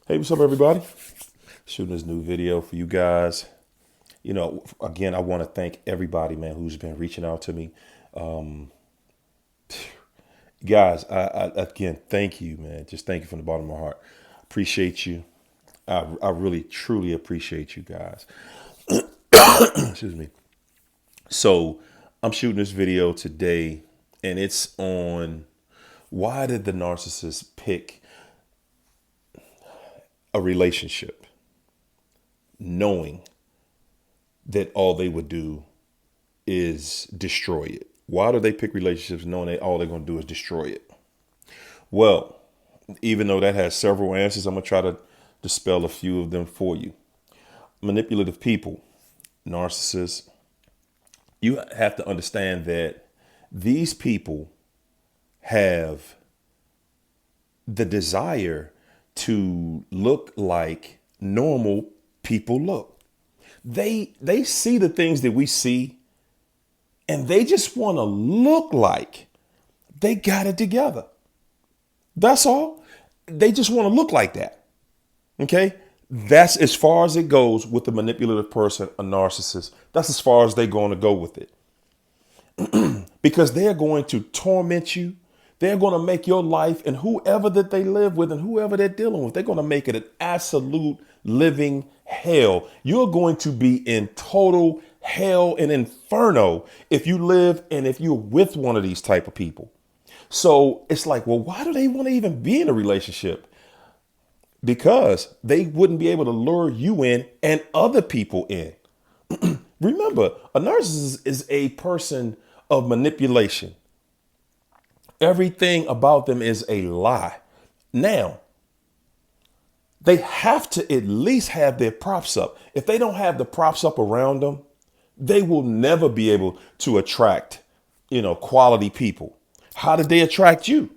Hey, what's up, everybody? Shooting this new video for you guys. Again, I want to thank everybody, man, who's been reaching out to me. Guys, again, thank you, man. Just thank you from the bottom of my heart. Appreciate you. I really, truly appreciate you guys. Excuse me. So, I'm shooting this video today, and it's on why did the narcissist pick a relationship knowing that all they would do is destroy it? Why do they pick relationships knowing that all they're going to do is destroy it? Well, even though that has several answers, I'm going to try to dispel a few of them for you. Manipulative people, narcissists, you have to understand that these people have the desire to look like normal people look. They see the things that we see, and they just want to look like they got it together. That's all. They just want to look like that. Okay. That's as far as it goes with the manipulative person, a narcissist. That's as far as they're going to go with it, because they're going to torment you. They're going to make your life and whoever that they live with and whoever they're dealing with, they're going to make it an absolute living hell. You're going to be in total hell and inferno if you live and if you're with one of these type of people. So it's like, well, why do they want to even be in a relationship? Because they wouldn't be able to lure you in and other people in. Remember, a narcissist is a person of manipulation. Everything about them is a lie. Now, they have to at least have their props up. If they don't have the props up around them, they will never be able to attract, quality people. How did they attract you?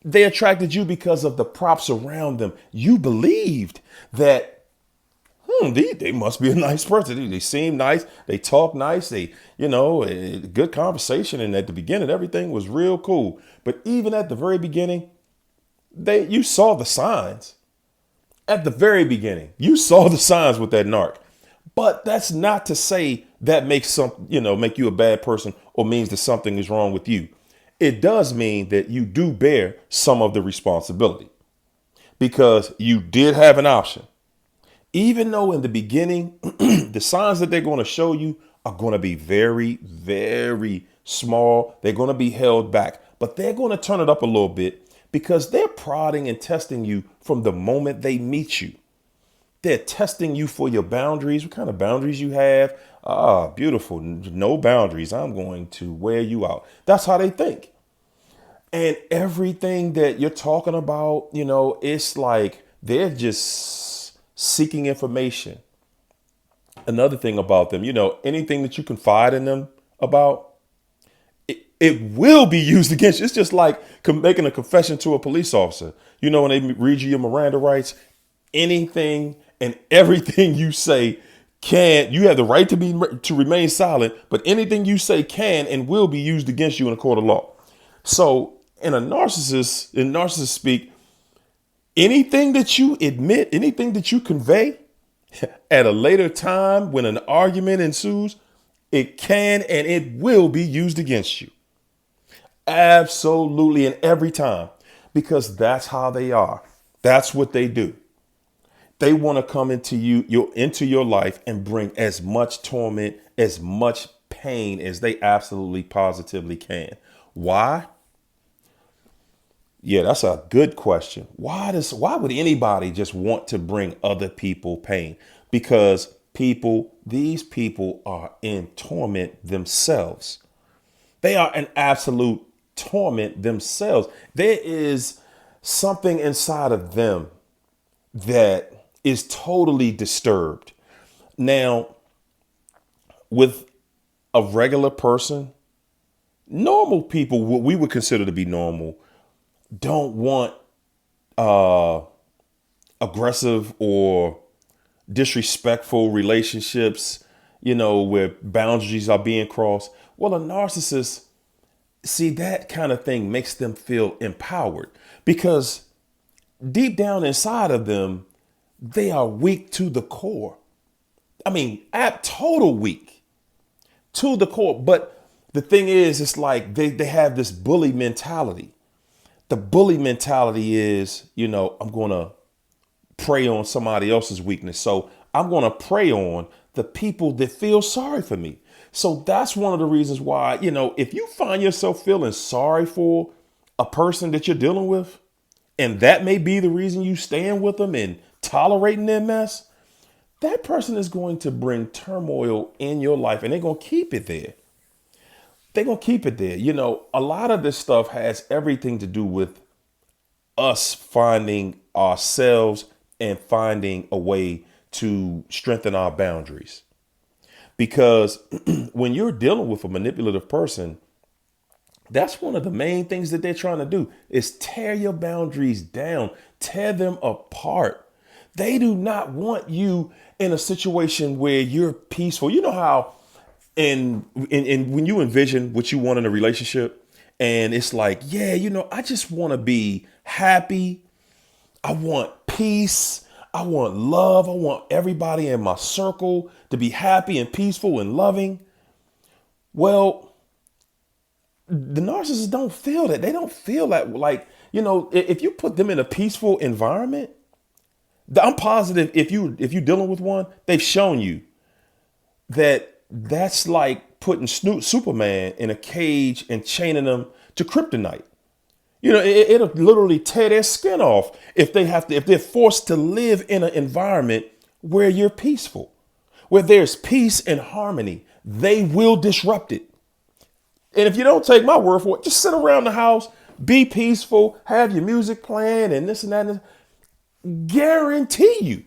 They attracted you because of the props around them. You believed that they must be a nice person. They seem nice. They talk nice. Good conversation. And at the beginning, everything was real cool. But even at the very beginning, you saw the signs. At the very beginning, you saw the signs with that narc. But that's not to say that make you a bad person or means that something is wrong with you. It does mean that you do bear some of the responsibility because you did have an option. Even though in the beginning, the signs that they're going to show you are going to be very, very small. They're going to be held back, but they're going to turn it up a little bit because they're prodding and testing you from the moment they meet you. They're testing you for your boundaries, what kind of boundaries you have. Ah, beautiful. No boundaries. I'm going to wear you out. That's how they think. And everything that you're talking about, it's like they're just seeking information. Another thing about them, anything that you confide in them about, it will be used against you. It's just like making a confession to a police officer. When they read you your Miranda rights, anything and everything you say you have the right to remain silent, but anything you say can and will be used against you in a court of law. So in narcissist speak, anything that you admit, anything that you convey at a later time when an argument ensues, it can and it will be used against you. Absolutely, and every time, because that's how they are. That's what they do. They want to come into your life and bring as much torment, as much pain as they absolutely positively can. Why? Yeah, that's a good question. Why would anybody just want to bring other people pain? Because these people are in torment themselves. They are in absolute torment themselves. There is something inside of them that is totally disturbed. Now, with a regular person, normal people, what we would consider to be normal, don't want aggressive or disrespectful relationships, where boundaries are being crossed. Well, a narcissist, see, that kind of thing makes them feel empowered because deep down inside of them, they are weak to the core. I mean, at total weak to the core. But the thing is, it's like they have this bully mentality. The bully mentality is, I'm going to prey on somebody else's weakness. So I'm going to prey on the people that feel sorry for me. So that's one of the reasons why, if you find yourself feeling sorry for a person that you're dealing with, and that may be the reason you staying with them and tolerating their mess, that person is going to bring turmoil in your life, and they're going to keep it there. They're going to keep it there. A lot of this stuff has everything to do with us finding ourselves and finding a way to strengthen our boundaries. Because when you're dealing with a manipulative person, that's one of the main things that they're trying to do is tear your boundaries down, tear them apart. They do not want you in a situation where you're peaceful. You know how and when you envision what you want in a relationship, and it's like, yeah, I just want to be happy. I want peace. I want love. I want everybody in my circle to be happy and peaceful and loving. Well, the narcissists don't feel that. They don't feel that. Like, if you put them in a peaceful environment, I'm positive if you're dealing with one, they've shown you that that's like putting Superman in a cage and chaining them to kryptonite. It'll literally tear their skin off if they're forced to live in an environment where you're peaceful, where there's peace and harmony. They will disrupt it. And if you don't take my word for it, just sit around the house, be peaceful, have your music playing and this and that. And guarantee you,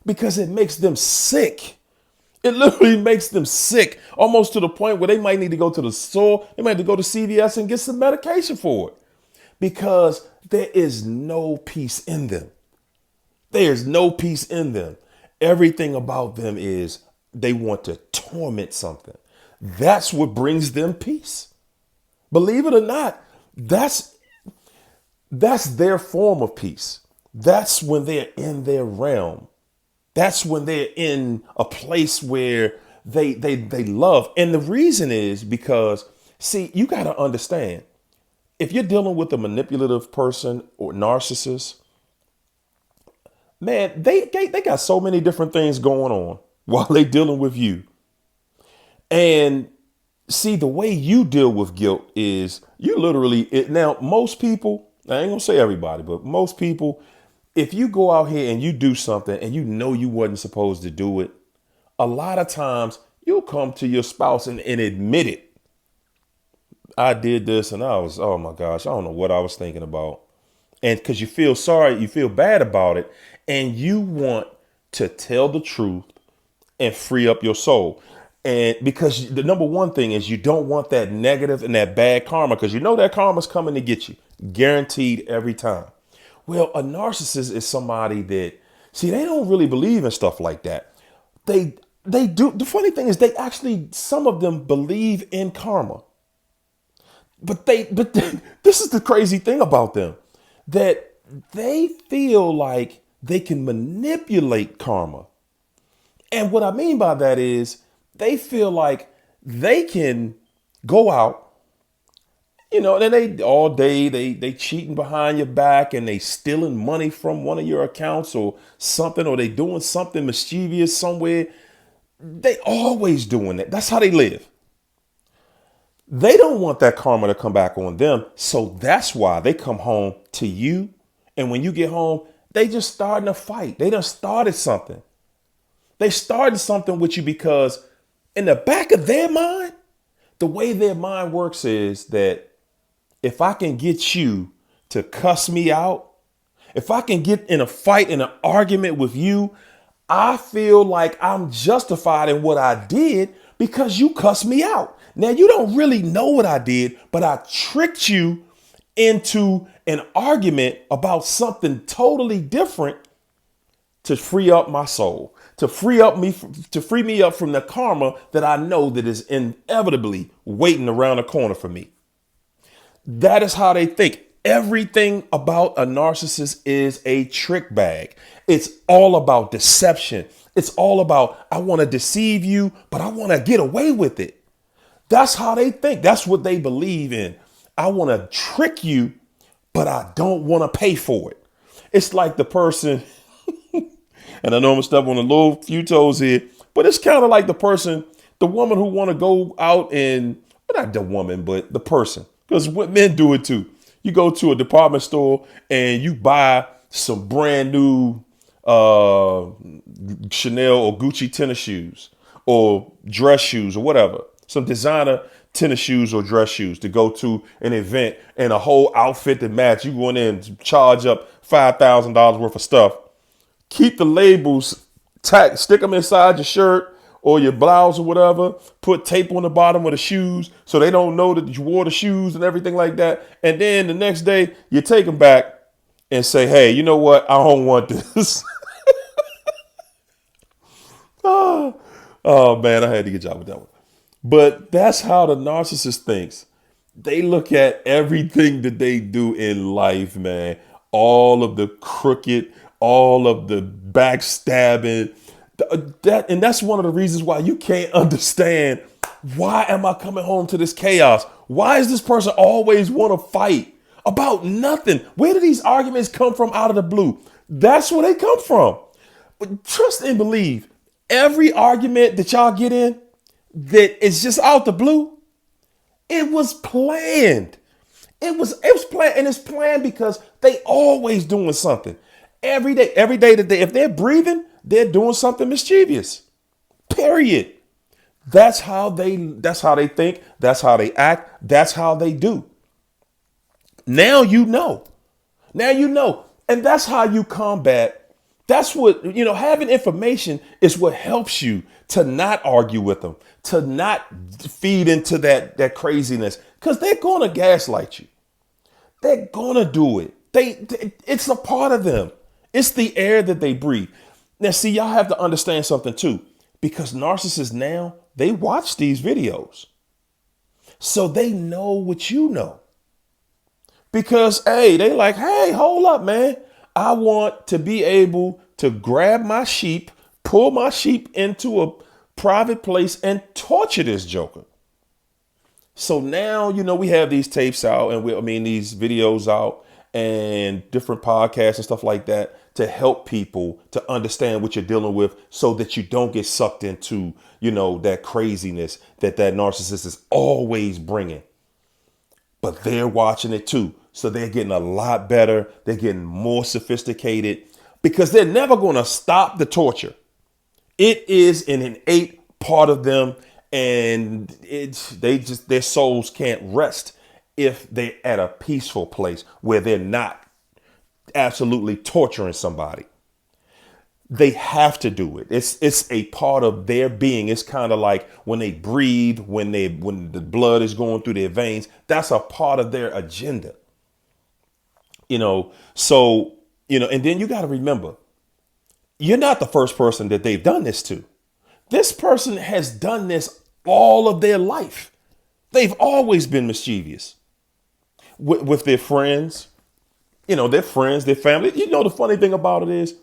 because it makes them sick. It literally makes them sick, almost to the point where they might need to go to the store. They might have to go to CVS and get some medication for it, because there is no peace in them. There's no peace in them. Everything about them is they want to torment something. That's what brings them peace. Believe it or not, that's their form of peace. That's when they're in their realm. That's when they're in a place where they love. And the reason is because, see, you got to understand, if you're dealing with a manipulative person or narcissist, man, they got so many different things going on while they dealing with you. And see, the way you deal with guilt is you literally, now most people, I ain't gonna say everybody, but most people, if you go out here and you do something and you wasn't supposed to do it, a lot of times you'll come to your spouse and admit it. I did this and oh my gosh, I don't know what I was thinking about. And because you feel sorry, you feel bad about it, and you want to tell the truth and free up your soul. And because the number one thing is you don't want that negative and that bad karma, because that karma's coming to get you, guaranteed every time. Well, a narcissist is somebody that, see, they don't really believe in stuff like that. They do. The funny thing is some of them believe in karma. But this is the crazy thing about them, that they feel like they can manipulate karma. And what I mean by that is they feel like they can go out, and they all day, they cheating behind your back and they stealing money from one of your accounts or something, or they doing something mischievous somewhere. They always doing that. That's how they live. They don't want that karma to come back on them. So that's why they come home to you. And when you get home, they just starting a fight. They done started something. They started something with you because in the back of their mind, the way their mind works is that if I can get you to cuss me out, if I can get in a fight, in an argument with you, I feel like I'm justified in what I did because you cussed me out. Now, you don't really know what I did, but I tricked you into an argument about something totally different to free up my soul, to free me up from the karma that I know that is inevitably waiting around the corner for me. That is how they think. Everything about a narcissist is a trick bag. It's all about deception. It's all about, I want to deceive you, but I want to get away with it. That's how they think. That's what they believe in. I want to trick you, but I don't want to pay for it. It's like the person, and I know I'm gonna step on a little few toes here, but it's kind of like the person, the woman who want to go out and, well, not the woman, but the person, because men do it too. You go to a department store and you buy some brand new Chanel or Gucci tennis shoes or dress shoes or whatever, some designer tennis shoes or dress shoes to go to an event and a whole outfit to match. You go in there and charge up $5,000 worth of stuff. Keep the labels tacked, stick them inside your shirt or your blouse or whatever, put tape on the bottom of the shoes so they don't know that you wore the shoes and everything like that. And then the next day you take them back and say, hey, you know what? I don't want this. Oh, man, I had to get y'all with that one. But that's how the narcissist thinks. They look at everything that they do in life, man. All of the crooked, all of the backstabbing, and that's one of the reasons why you can't understand, why am I coming home to this chaos? Why is this person always want to fight about nothing? Where do these arguments come from out of the blue? That's where they come from. But trust and believe, every argument that y'all get in that is just out the blue, it was planned. It was planned, and it's planned because they always doing something. Every day that if they're breathing, they're doing something mischievous. Period. That's how they think. That's how they act. That's how they do. Now you know. And that's how you combat. That's what, having information is what helps you to not argue with them, to not feed into that craziness, because they're going to gaslight you. They're going to do it. It's a part of them. It's the air that they breathe. Now, see, y'all have to understand something too, because narcissists now, they watch these videos. So they know what you know. Because, hey, they like, hey, hold up, man. I want to be able to grab my sheep, pull my sheep into a private place and torture this joker. So now, we have these tapes out and these videos out and different podcasts and stuff like that to help people to understand what you're dealing with so that you don't get sucked into, that craziness that narcissist is always bringing. But they're watching it too. So they're getting a lot better. They're getting more sophisticated because they're never going to stop the torture. It is an innate part of them, and their souls can't rest if they're at a peaceful place where they're not absolutely torturing somebody. They have to do it. It's a part of their being. It's kind of like when they breathe, when the blood is going through their veins. That's a part of their agenda. So, and then you got to remember, you're not the first person that they've done this to. This person has done this all of their life. They've always been mischievous with their friends, their friends, their family. The funny thing about it is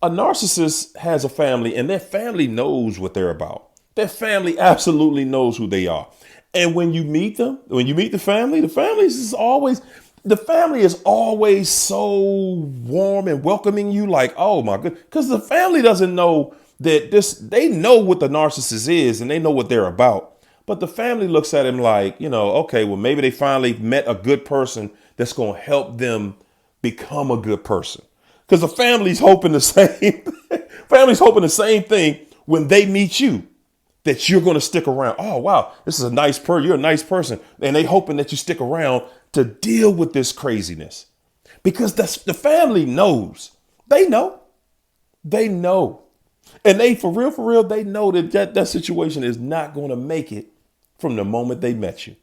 a narcissist has a family and their family knows what they're about. Their family absolutely knows who they are. And when you meet them, when you meet the family is always so warm and welcoming you, like, oh my goodness, because the family doesn't know that they know what the narcissist is and they know what they're about. But the family looks at him like, okay, well, maybe they finally met a good person that's going to help them become a good person. Because the family's hoping the same thing when they meet you, that you're going to stick around. Oh, wow, this is a nice person. You're a nice person. And they hoping that you stick around to deal with this craziness, because the family knows. They know. And they, for real, they know that situation is not going to make it from the moment they met you.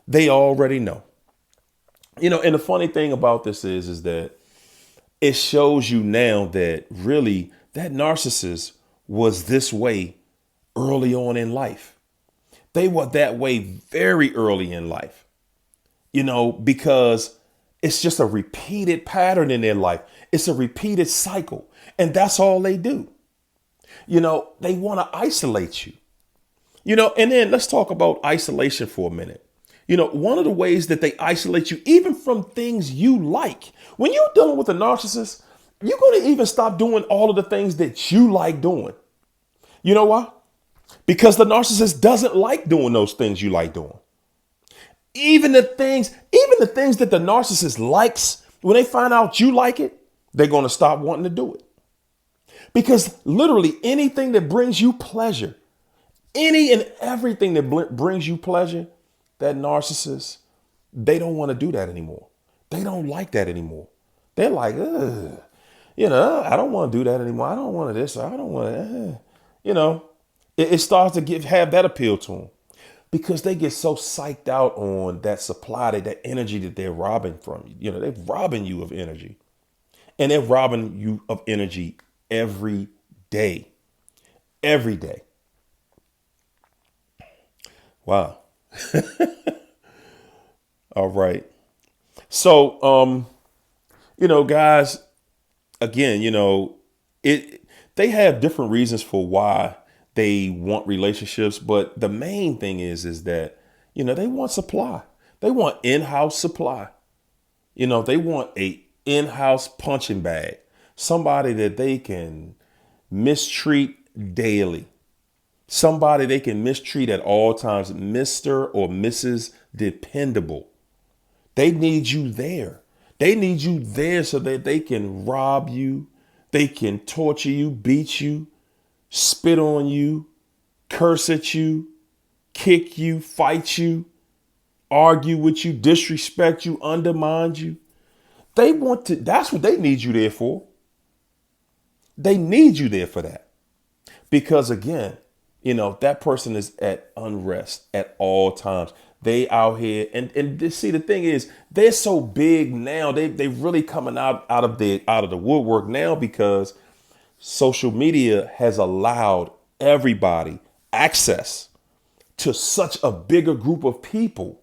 They already know. And the funny thing about this is that it shows you now that really that narcissist was this way early on in life. They were that way very early in life, because It's just a repeated pattern in their life. It's a repeated cycle. And that's all they do. They want to isolate you. And then let's talk about isolation for a minute. One of the ways that they isolate you, even from things you like, when you're dealing with a narcissist, you're going to even stop doing all of the things that you like doing. You know why? Because the narcissist doesn't like doing those things you like doing. Even the things that the narcissist likes, when they find out you like it, they're going to stop wanting to do it. Because literally anything that brings you pleasure, any and everything that brings you pleasure, that narcissist, they don't want to do that anymore. They don't like that anymore. They're like, ugh, I don't want to do that anymore. I don't want this. I don't want to, it starts to have that appeal to them because they get so psyched out on that supply, that energy that they're robbing from you. They're robbing you of energy, and they're robbing you of energy every day. Every day. Wow. All right. So, guys, again, they have different reasons for why they want relationships. But the main thing is that, they want supply. They want in-house supply. They want a in-house punching bag, somebody that they can mistreat daily. Somebody they can mistreat at all times, Mr. or Mrs. Dependable. They need you there. They need you there so that they can rob you. They can torture you, beat you, spit on you, curse at you, kick you, fight you, argue with you, disrespect you, undermine you. That's what they need you there for. They need you there for that. Because again, that person is at unrest at all times. They out here and see, the thing is, they're so big now. They really coming out of the woodwork now because social media has allowed everybody access to such a bigger group of people.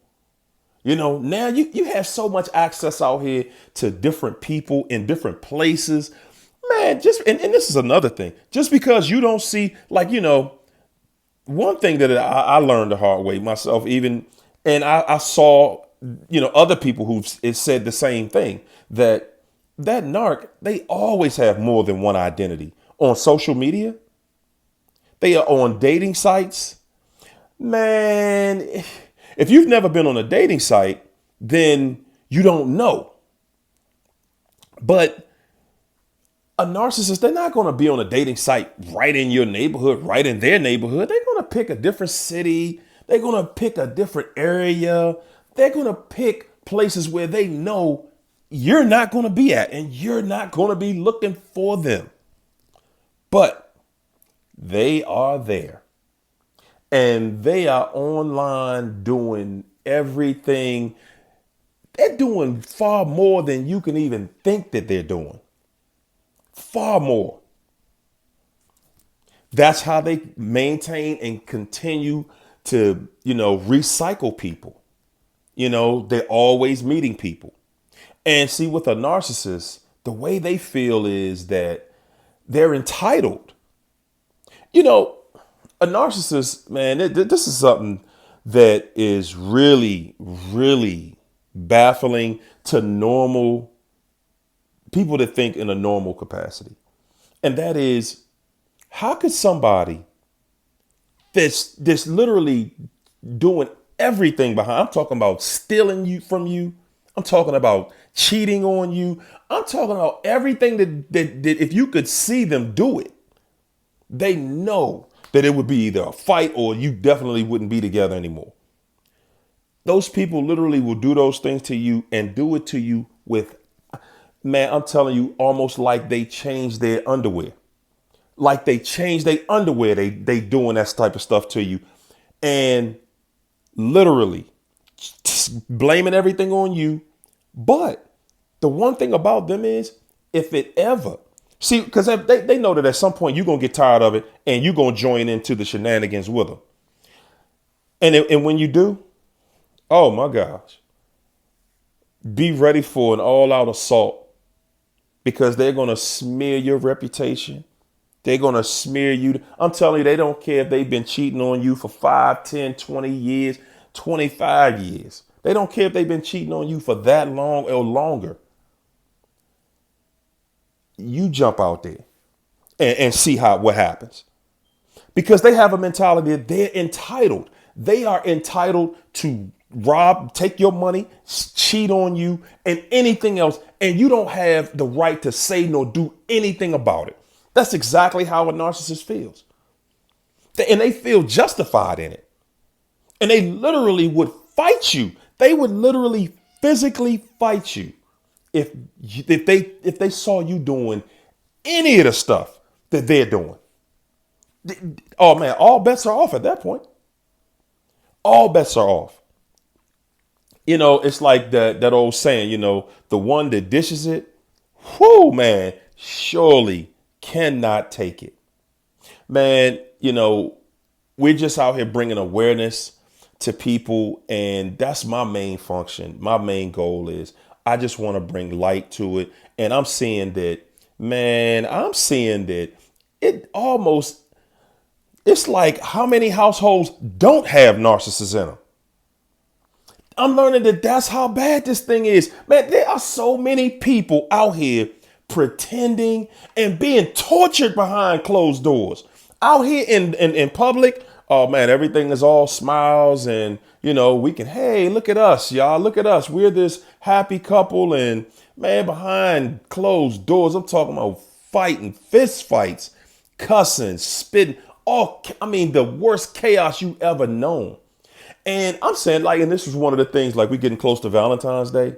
Now you have so much access out here to different people in different places, man. And this is another thing, just because you don't see, one thing that I learned the hard way myself, and I saw, other people who've said the same thing, that narc, they always have more than one identity on social media. They are on dating sites. Man, if you've never been on a dating site, then you don't know. But a narcissist, they're not going to be on a dating site right in your neighborhood, right in their neighborhood. They're going to pick a different city. They're going to pick a different area. They're going to pick places where they know you're not going to be at, and you're not going to be looking for them. But they are there, and they are online doing everything. They're doing far more than you can even think that they're doing. Far more. That's how they maintain and continue to, recycle people. They're always meeting people. And see, with a narcissist, the way they feel is that they're entitled. A narcissist, man, this is something that is really, really baffling to normal people that think in a normal capacity. And that is, how could somebody that's literally doing everything behind, I'm talking about stealing you from you, I'm talking about cheating on you, I'm talking about everything that if you could see them do it, they know that it would be either a fight or you definitely wouldn't be together anymore. Those people literally will do those things to you and do it to you with, man, I'm telling you, almost like they changed their underwear. Like they changed their underwear. They doing that type of stuff to you. And literally blaming everything on you. But the one thing about them is, if it ever, see, because they know that at some point you're going to get tired of it and you're going to join into the shenanigans with them. And when you do, oh my gosh, Be ready for an all out assault because they're going to smear your reputation. They're going to smear you. I'm telling you, they don't care if they've been cheating on you for 5, 10, 20 years, 25 years. They don't care if they've been cheating on you for that long or longer. You jump out there and see what happens. Because they have a mentality that they're entitled. They are entitled to rob, take your money, cheat on you, and anything else. And you don't have the right to say nor do anything about it. That's exactly how a narcissist feels. And they feel justified in it. And they literally would fight you. They would literally physically fight you if they saw you doing any of the stuff that they're doing. Oh man, all bets are off at that point. All bets are off. It's like that old saying, the one that dishes it, whoo man, surely cannot take it. Man, we're just out here bringing awareness to people, and that's my main function. My main goal is I just want to bring light to it. And I'm seeing that it's like how many households don't have narcissists in them. I'm learning that that's how bad this thing is. Man, there are so many people out here pretending and being tortured behind closed doors. Out here in public, oh man, everything is all smiles and, we can, hey, look at us, y'all. Look at us. We're this happy couple. And man, behind closed doors, I'm talking about fighting, fist fights, cussing, spitting. The worst chaos you ever known. And I'm saying, and this was one of the things, we getting close to Valentine's Day.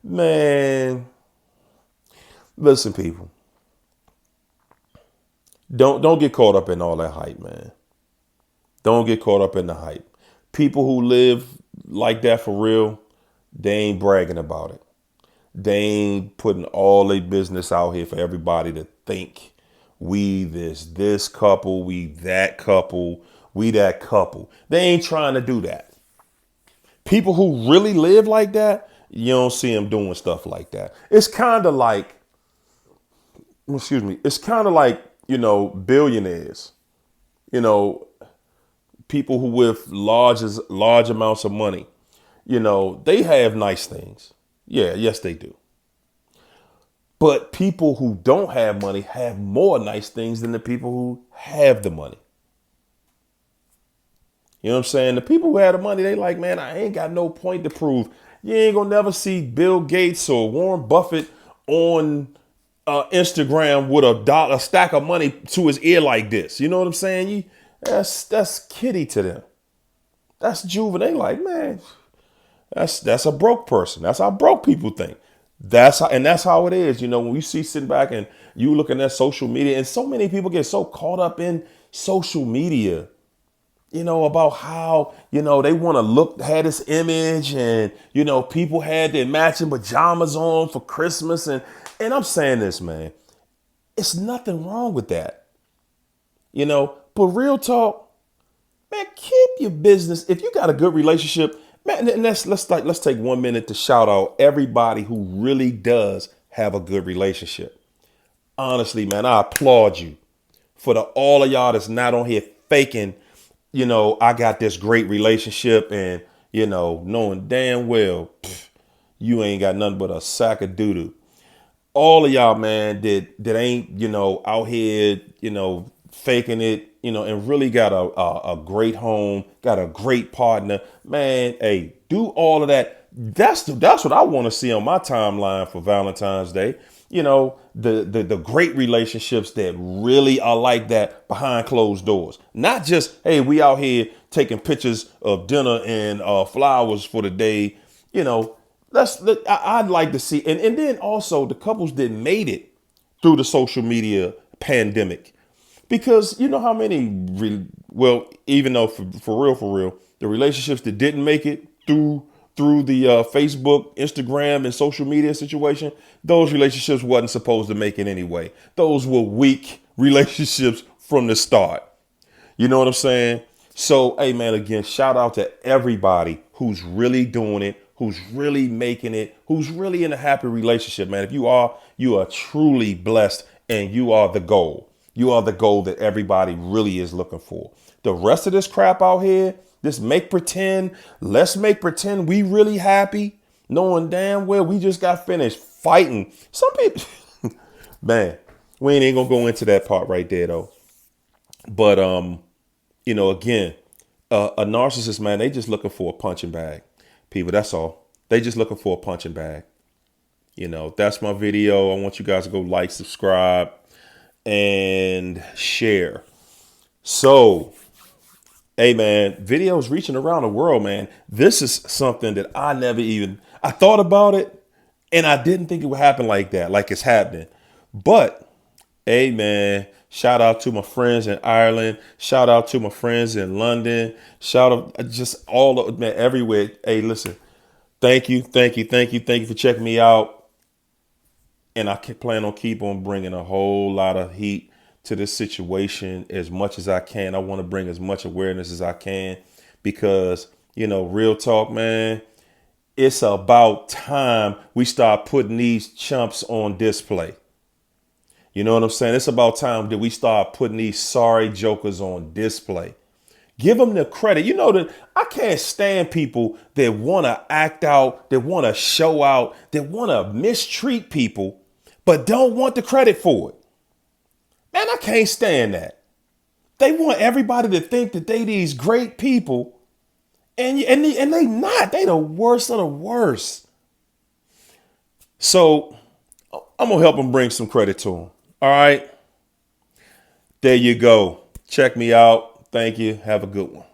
Man, listen, people. Don't get caught up in all that hype, man. Don't get caught up in the hype. People who live like that for real, they ain't bragging about it. They ain't putting all their business out here for everybody to think. We this couple, we that couple, we that couple. They ain't trying to do that. People who really live like that, you don't see them doing stuff like that. It's kind of like, it's kind of like, billionaires, people who with large amounts of money, they have nice things. Yeah, yes, they do. But people who don't have money have more nice things than the people who have the money. You know what I'm saying? The people who have the money, they like, man, I ain't got no point to prove. You ain't gonna never see Bill Gates or Warren Buffett on Instagram with a stack of money to his ear like this. You know what I'm saying? That's kiddie to them. That's juvenile. They like, man, that's a broke person. That's how broke people think. That's how it is. When you see sitting back and you looking at social media, and so many people get so caught up in social media, about how, they want to had this image and, people had their matching pajamas on for Christmas. And I'm saying this, man, it's nothing wrong with that, but real talk, man, keep your business. If you got a good relationship, man, and let's take 1 minute to shout out everybody who really does have a good relationship. Honestly, man, I applaud you for all of y'all that's not on here faking, I got this great relationship and, knowing damn well, you ain't got nothing but a sack of doo-doo. All of y'all, man, that ain't, out here, faking it, and really got a great home, got a great partner, man. Hey, do all of that. That's what I want to see on my timeline for Valentine's Day. The great relationships that really are like that behind closed doors. Not just, hey, we out here taking pictures of dinner and flowers for the day. I'd like to see. And then also the couples that made it through the social media pandemic. Because you know how many, even though for real, the relationships that didn't make it through the Facebook, Instagram, and social media situation, those relationships wasn't supposed to make it anyway. Those were weak relationships from the start. You know what I'm saying? So, hey, man, again, shout out to everybody who's really doing it, who's really making it, who's really in a happy relationship, man. If you are truly blessed, and you are the goal. You are the goal that everybody really is looking for. The rest of this crap out here, this make pretend, let's make pretend we really happy, knowing damn well we just got finished fighting. Some people, man, we ain't gonna go into that part right there though. But again, a narcissist, man, they just looking for a punching bag. People, that's all. They just looking for a punching bag. That's my video. I want you guys to go like, subscribe, and share. So, hey man, videos reaching around the world, man. This is something that I thought about it and I didn't think it would happen like that, like it's happening. But, hey man, shout out to my friends in Ireland. Shout out to my friends in London. Shout out just all of, man, everywhere. Hey, listen, thank you for checking me out. And I plan on keep on bringing a whole lot of heat to this situation as much as I can. I want to bring as much awareness as I can because, real talk, man, it's about time we start putting these chumps on display. You know what I'm saying? It's about time that we start putting these sorry jokers on display. Give them the credit. You know that I can't stand people that want to act out, that want to show out, that want to mistreat people, but don't want the credit for it. Man, I can't stand that. They want everybody to think that they these great people, and they not. They the worst of the worst. So I'm gonna help them bring some credit to them. All right, there you go. Check me out. Thank you. Have a good one.